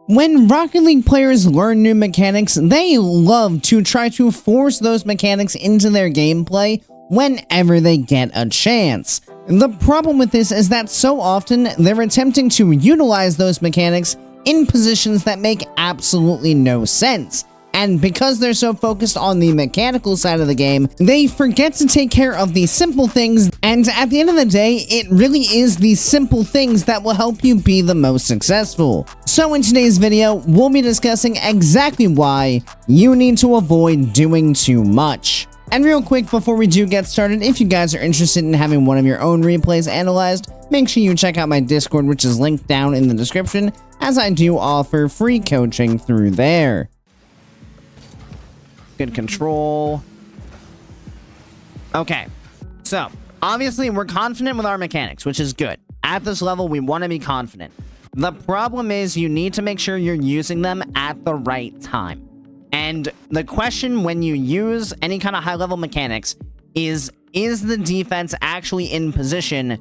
When Rocket League players learn new mechanics, they love to try to force those mechanics into their gameplay whenever they get a chance. The problem with this is that so often they're attempting to utilize those mechanics in positions that make absolutely no sense. And because they're so focused on the mechanical side of the game, they forget to take care of the simple things, and at the end of the day, it really is the simple things that will help you be the most successful. So in today's video, we'll be discussing exactly why you need to avoid doing too much. And real quick before we do get started, if you guys are interested in having one of your own replays analyzed, make sure you check out my Discord, which is linked down in the description, as I do offer free coaching through there. Good control. Okay, so obviously we're confident with our mechanics, which is good. At this level, we want to be confident. The problem is you need to make sure you're using them at the right time. And the question when you use any kind of high-level mechanics is the defense actually in position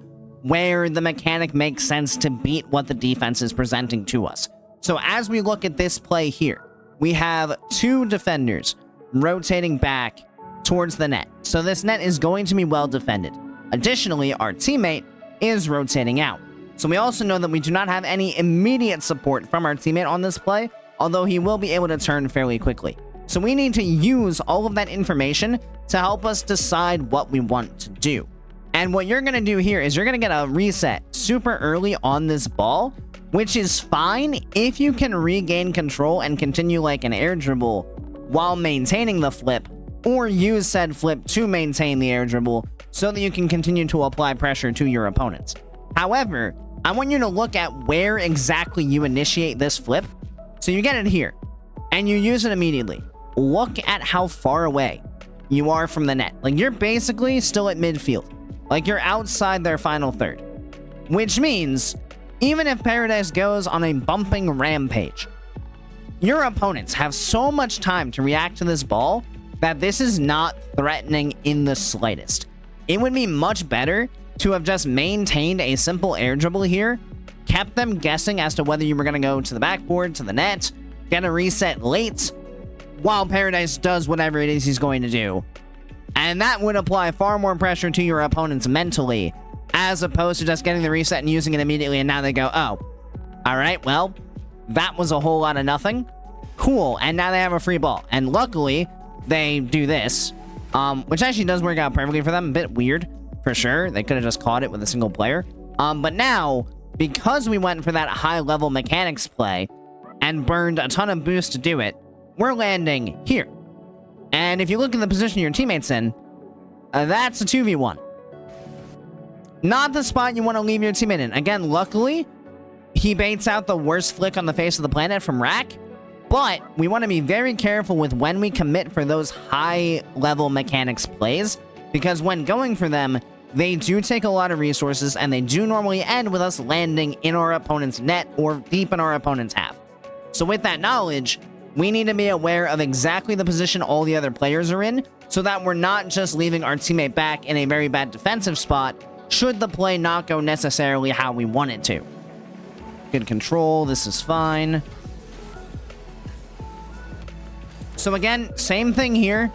where the mechanic makes sense to beat what the defense is presenting to us? So as we look at this play here, we have two defenders rotating back towards the net. So this net is going to be well defended. Additionally, our teammate is rotating out. So we also know that we do not have any immediate support from our teammate on this play, although he will be able to turn fairly quickly. So we need to use all of that information to help us decide what we want to do. And what you're going to do here is you're going to get a reset super early on this ball, which is fine if you can regain control and continue like an air dribble while maintaining the flip, or use said flip to maintain the air dribble so that you can continue to apply pressure to your opponents. However, I want you to look at where exactly you initiate this flip. So you get it here, and you use it immediately. Look at how far away you are from the net. Like, you're basically still at midfield. Like, you're outside their final third. Which means, even if Paradise goes on a bumping rampage, your opponents have so much time to react to this ball that this is not threatening in the slightest. It would be much better to have just maintained a simple air dribble here, kept them guessing as to whether you were going to go to the backboard, to the net, get a reset late, while Paradise does whatever it is he's going to do. And that would apply far more pressure to your opponents mentally, as opposed to just getting the reset and using it immediately, and now they go, oh, all right, well, that was a whole lot of nothing. Cool, and now they have a free ball. And luckily, they do this, which actually does work out perfectly for them. A bit weird, for sure. They could have just caught it with a single player. But now, because we went for that high-level mechanics play and burned a ton of boost to do it, we're landing here. And if you look at the position your teammate's in, that's a 2v1. Not the spot you want to leave your teammate in. Again, luckily, he baits out the worst flick on the face of the planet from Rack, but we want to be very careful with when we commit for those high-level mechanics plays, because when going for them, they do take a lot of resources, and they do normally end with us landing in our opponent's net or deep in our opponent's half. So with that knowledge, we need to be aware of exactly the position all the other players are in, so that we're not just leaving our teammate back in a very bad defensive spot, should the play not go necessarily how we want it to. Good control, this is fine. So again, same thing here.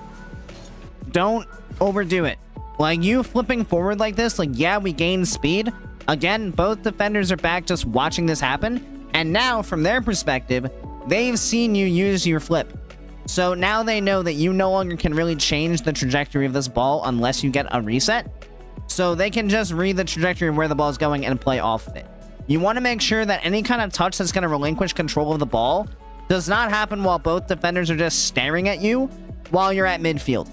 Don't overdo it. Like, you flipping forward like this, like, yeah, we gain speed. Again, both defenders are back just watching this happen. And now, from their perspective, they've seen you use your flip. So now they know that you no longer can really change the trajectory of this ball unless you get a reset. So they can just read the trajectory of where the ball is going and play off of it. You want to make sure that any kind of touch that's going to relinquish control of the ball does not happen while both defenders are just staring at you while you're at midfield.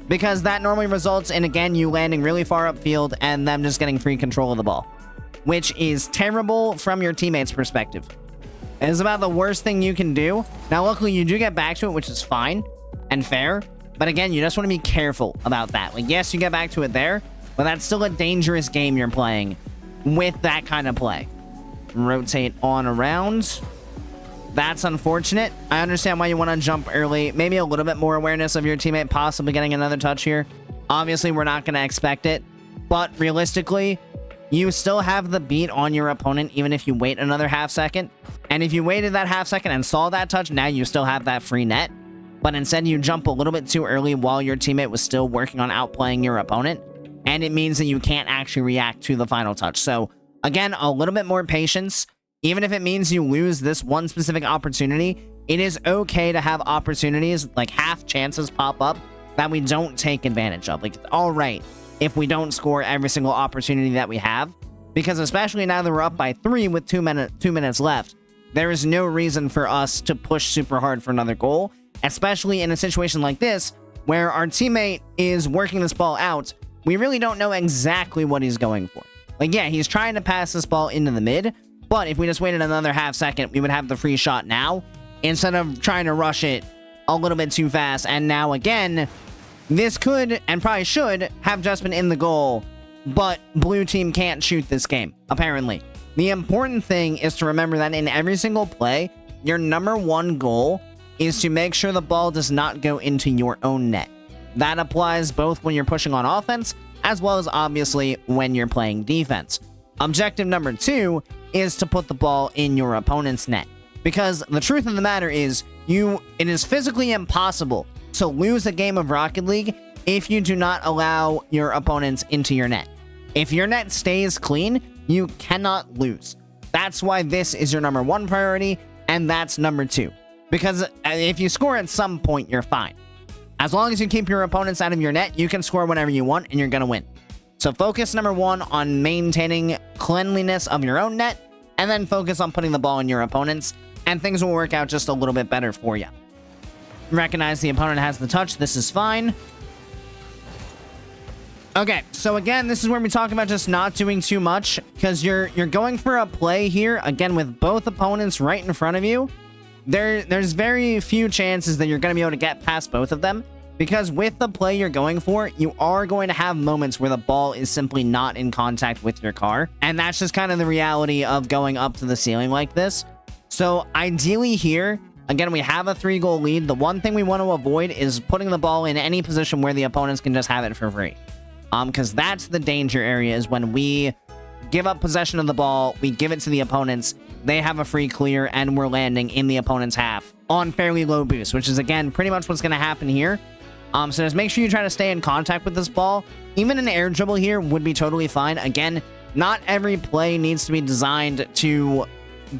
Because that normally results in, again, you landing really far upfield and them just getting free control of the ball, which is terrible from your teammate's perspective. It's about the worst thing you can do. Now, luckily, you do get back to it, which is fine and fair. But again, you just want to be careful about that. Like, yes, you get back to it there, but that's still a dangerous game you're playing with that kind of play. Rotate on around. That's unfortunate. I understand why you want to jump early. Maybe a little bit more awareness of your teammate possibly getting another touch here. Obviously, we're not going to expect it. But realistically, you still have the beat on your opponent even if you wait another half second. And if you waited that half second and saw that touch, now you still have that free net. But instead you jump a little bit too early while your teammate was still working on outplaying your opponent. And it means that you can't actually react to the final touch. So again, a little bit more patience. Even if it means you lose this one specific opportunity, it is okay to have opportunities, like half chances pop up that we don't take advantage of. Like, it's all right if we don't score every single opportunity that we have, because especially now that we're up by 3 with 2 minutes left, there is no reason for us to push super hard for another goal, especially in a situation like this where our teammate is working this ball out. We really don't know exactly what he's going for. Like, yeah, he's trying to pass this ball into the mid, but if we just waited another half second, we would have the free shot now instead of trying to rush it a little bit too fast. And now again, this could and probably should have just been in the goal, but blue team can't shoot this game, apparently. The important thing is to remember that in every single play, your number one goal is to make sure the ball does not go into your own net. That applies both when you're pushing on offense, as well as obviously when you're playing defense. Objective number 2 is to put the ball in your opponent's net. Because the truth of the matter is, it is physically impossible to lose a game of Rocket League if you do not allow your opponents into your net. If your net stays clean, you cannot lose. That's why this is your number 1 priority, and that's number 2. Because if you score at some point, you're fine. As long as you keep your opponents out of your net, you can score whenever you want, and you're going to win. So focus number 1 on maintaining cleanliness of your own net, and then focus on putting the ball in your opponents, and things will work out just a little bit better for you. Recognize the opponent has the touch. This is fine. Okay, so again, this is where we talk about just not doing too much, because you're going for a play here, again, with both opponents right in front of you. There's very few chances that you're going to be able to get past both of them, because with the play you're going for, you are going to have moments where the ball is simply not in contact with your car, and that's just kind of the reality of going up to the ceiling like this. So ideally here, again, we have a 3-goal lead. The one thing we want to avoid is putting the ball in any position where the opponents can just have it for free. Because that's the danger area, is when we give up possession of the ball, we give it to the opponents, they have a free clear, and we're landing in the opponent's half on fairly low boost, which is, again, pretty much what's going to happen here. So just make sure you try to stay in contact with this ball. Even an air dribble here would be totally fine. Again, not every play needs to be designed to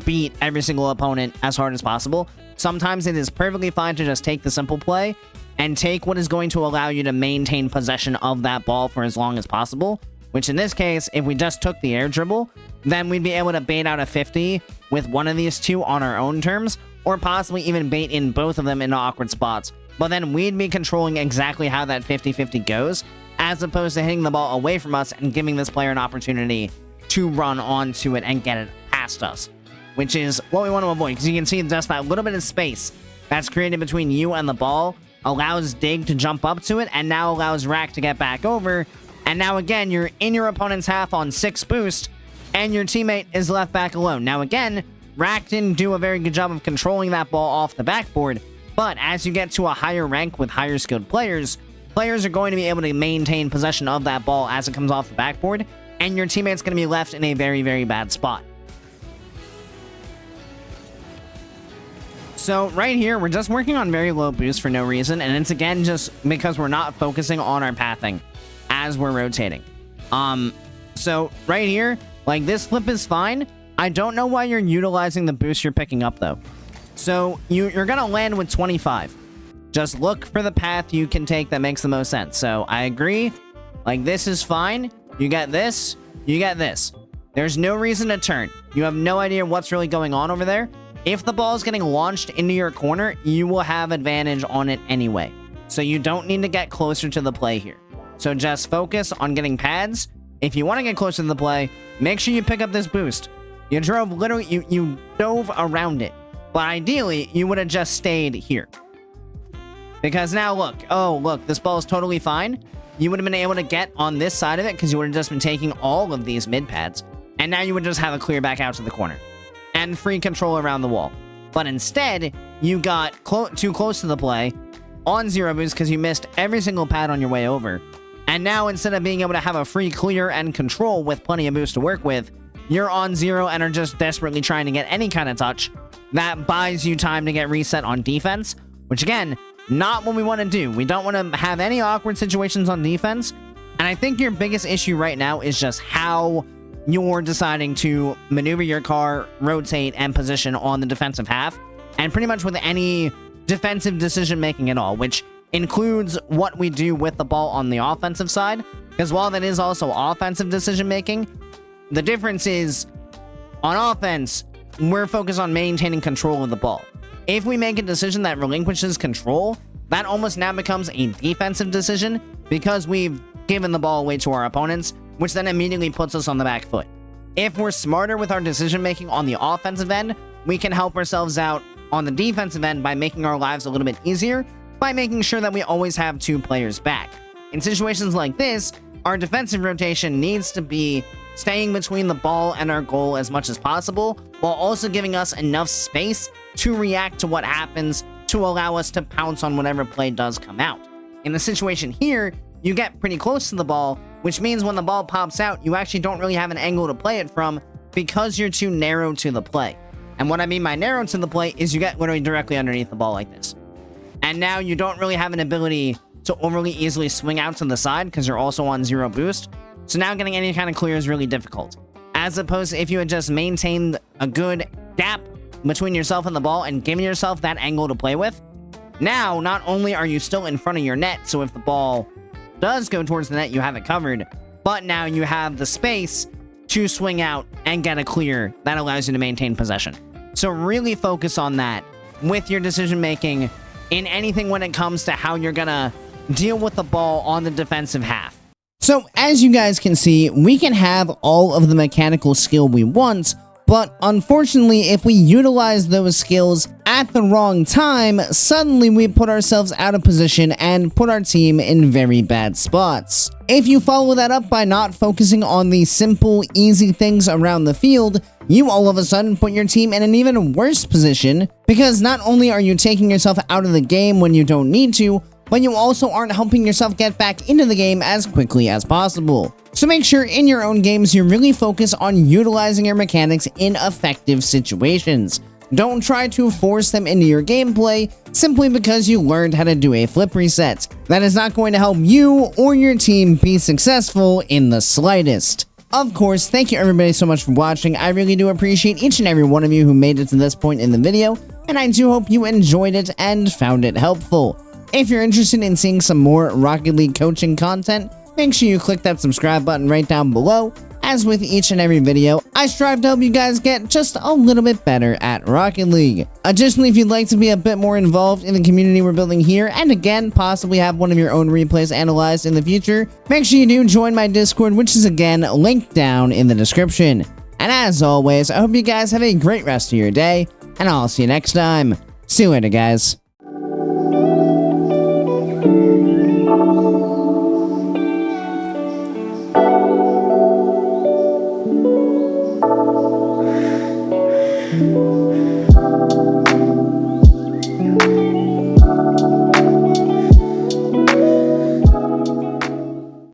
beat every single opponent as hard as possible. Sometimes it is perfectly fine to just take the simple play and take what is going to allow you to maintain possession of that ball for as long as possible, which in this case, if we just took the air dribble, then we'd be able to bait out a 50 with one of these two on our own terms, or possibly even bait in both of them in awkward spots. But then we'd be controlling exactly how that 50-50 goes, as opposed to hitting the ball away from us and giving this player an opportunity to run onto it and get it past us, which is what we want to avoid, because you can see just that little bit of space that's created between you and the ball allows Dig to jump up to it, and now allows Rack to get back over. And now again, you're in your opponent's half on 6 boost, and your teammate is left back alone. Now again, Rack didn't do a very good job of controlling that ball off the backboard, but as you get to a higher rank with higher skilled players, players are going to be able to maintain possession of that ball as it comes off the backboard, and your teammate's going to be left in a very, very bad spot. So right here, we're just working on very low boost for no reason, and it's again just because we're not focusing on our pathing as we're rotating. So right here, like, this flip is fine. I don't know why you're utilizing the boost you're picking up though. So you're gonna land with 25. Just look for the path you can take that makes the most sense. So I agree, like, this is fine. You get this, you get this. There's no reason to turn. You have no idea what's really going on over there. If the ball is getting launched into your corner, you will have advantage on it anyway. So you don't need to get closer to the play here. So just focus on getting pads. If you want to get closer to the play, make sure you pick up this boost. You drove literally, you dove around it. But ideally, you would have just stayed here. Because now look, oh look, this ball is totally fine. You would have been able to get on this side of it because you would have just been taking all of these mid pads. And now you would just have a clear back out to the corner. And free control around the wall. But instead, you got too close to the play on 0 boost because you missed every single pad on your way over. And now, instead of being able to have a free clear and control with plenty of boost to work with, you're on 0 and are just desperately trying to get any kind of touch. That buys you time to get reset on defense, which again, not what we want to do. We don't want to have any awkward situations on defense. And I think your biggest issue right now is just how you're deciding to maneuver your car, rotate, and position on the defensive half, and pretty much with any defensive decision making at all, which includes what we do with the ball on the offensive side, because while that is also offensive decision making, the difference is on offense, we're focused on maintaining control of the ball. If we make a decision that relinquishes control, that almost now becomes a defensive decision because we've given the ball away to our opponents, which then immediately puts us on the back foot. If we're smarter with our decision making on the offensive end, we can help ourselves out on the defensive end by making our lives a little bit easier by making sure that we always have 2 players back. In situations like this, our defensive rotation needs to be staying between the ball and our goal as much as possible, while also giving us enough space to react to what happens to allow us to pounce on whatever play does come out. In the situation here, you get pretty close to the ball, which means when the ball pops out, you actually don't really have an angle to play it from because you're too narrow to the play. And what I mean by narrow to the play is you get literally directly underneath the ball like this. And now you don't really have an ability to overly easily swing out to the side because you're also on 0 boost. So now getting any kind of clear is really difficult. As opposed to if you had just maintained a good gap between yourself and the ball and given yourself that angle to play with. Now, not only are you still in front of your net, so if the ball does go towards the net, you have it covered, but now you have the space to swing out and get a clear that allows you to maintain possession. So really focus on that with your decision making in anything when it comes to how you're gonna deal with the ball on the defensive half. So as you guys can see, we can have all of the mechanical skill we want, but unfortunately, if we utilize those skills at the wrong time, suddenly we put ourselves out of position and put our team in very bad spots. If you follow that up by not focusing on the simple, easy things around the field, you all of a sudden put your team in an even worse position, because not only are you taking yourself out of the game when you don't need to, but you also aren't helping yourself get back into the game as quickly as possible. So make sure in your own games you really focus on utilizing your mechanics in effective situations. Don't try to force them into your gameplay simply because you learned how to do a flip reset. That is not going to help you or your team be successful in the slightest. Of course, thank you everybody so much for watching. I really do appreciate each and every one of you who made it to this point in the video, and I do hope you enjoyed it and found it helpful. If you're interested in seeing some more Rocket League coaching content, make sure you click that subscribe button right down below. As with each and every video, I strive to help you guys get just a little bit better at Rocket League. Additionally, if you'd like to be a bit more involved in the community we're building here, and again, possibly have one of your own replays analyzed in the future, make sure you do join my Discord, which is again linked down in the description. And as always, I hope you guys have a great rest of your day, and I'll see you next time. See you later, guys. Thank you.